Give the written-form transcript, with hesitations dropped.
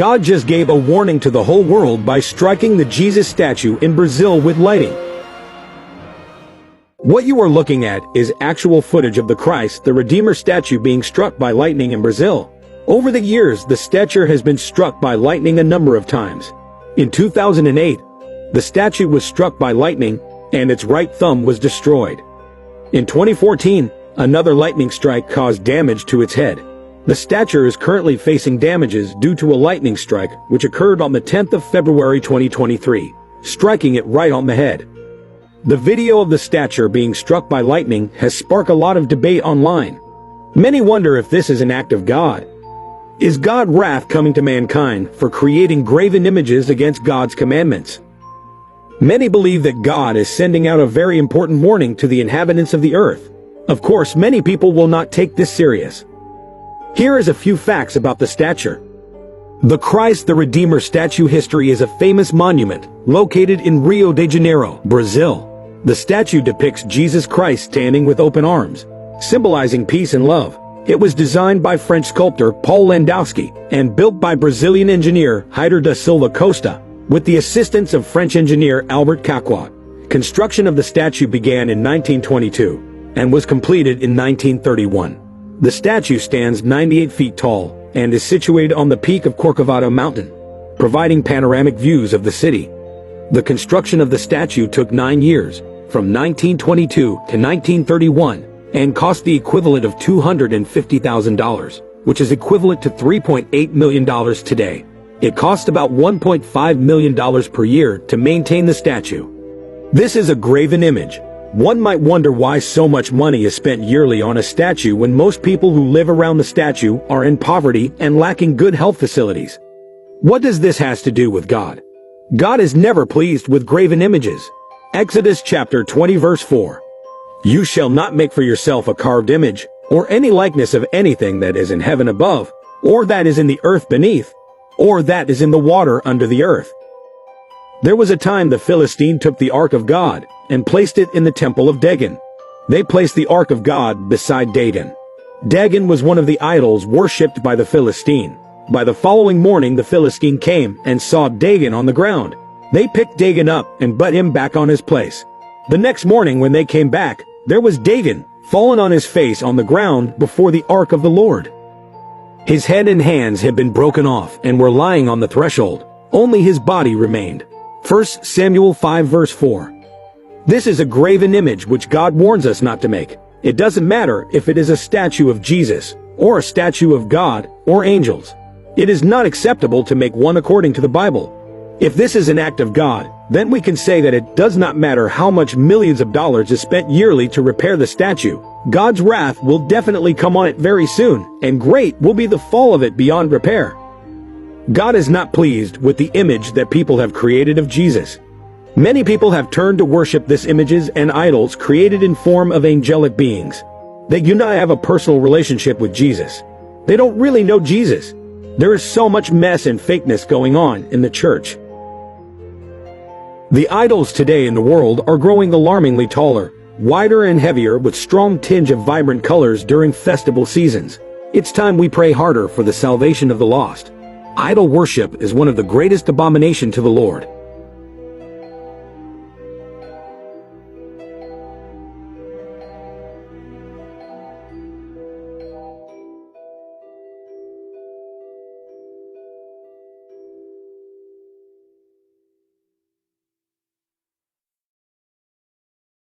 God just gave a warning to the whole world by striking the Jesus statue in Brazil with lightning. What you are looking at is actual footage of the Christ the Redeemer statue being struck by lightning in Brazil. Over the years, the statue has been struck by lightning a number of times. In 2008, the statue was struck by lightning, and its right thumb was destroyed. In 2014, another lightning strike caused damage to its head. The statue is currently facing damages due to a lightning strike which occurred on the 10th of February 2023, striking it right on the head. The video of the statue being struck by lightning has sparked a lot of debate online. Many wonder if this is an act of God. Is God's wrath coming to mankind for creating graven images against God's commandments? Many believe that God is sending out a very important warning to the inhabitants of the earth. Of course, many people will not take this serious. Here is a few facts about the statue. The Christ the Redeemer statue history is a famous monument located in Rio de Janeiro, Brazil. The statue depicts Jesus Christ standing with open arms, symbolizing peace and love. It was designed by French sculptor Paul Landowski and built by Brazilian engineer Heitor da Silva Costa, with the assistance of French engineer Albert Caquot. Construction of the statue began in 1922 and was completed in 1931. The statue stands 98 feet tall and is situated on the peak of Corcovado Mountain, providing panoramic views of the city. The construction of the statue took 9 years, from 1922 to 1931, and cost the equivalent of $250,000, which is equivalent to $3.8 million today. It cost about $1.5 million per year to maintain the statue. This is a graven image. One might wonder why so much money is spent yearly on a statue when most people who live around the statue are in poverty and lacking good health facilities. What does this has to do with God? God is never pleased with graven images. Exodus chapter 20 verse 4. You shall not make for yourself a carved image, or any likeness of anything that is in heaven above, or that is in the earth beneath, or that is in the water under the earth. There was a time the Philistine took the ark of God and placed it in the temple of Dagon. They placed the ark of God beside Dagon. Dagon was one of the idols worshipped by the Philistine. By the following morning, the Philistine came and saw Dagon on the ground. They picked Dagon up and put him back on his place. The next morning when they came back, there was Dagon, fallen on his face on the ground before the ark of the Lord. His head and hands had been broken off and were lying on the threshold. Only his body remained. 1 Samuel 5 verse 4. This is a graven image which God warns us not to make. It doesn't matter if it is a statue of Jesus, or a statue of God, or angels. It is not acceptable to make one according to the Bible. If this is an act of God, then we can say that it does not matter how much millions of dollars is spent yearly to repair the statue. God's wrath will definitely come on it very soon, and great will be the fall of it beyond repair. God is not pleased with the image that people have created of Jesus. Many people have turned to worship these images and idols created in form of angelic beings. They do not have a personal relationship with Jesus. They don't really know Jesus. There is so much mess and fakeness going on in the church. The idols today in the world are growing alarmingly taller, wider and heavier with strong tinge of vibrant colors during festival seasons. It's time we pray harder for the salvation of the lost. Idol worship is one of the greatest abominations to the Lord.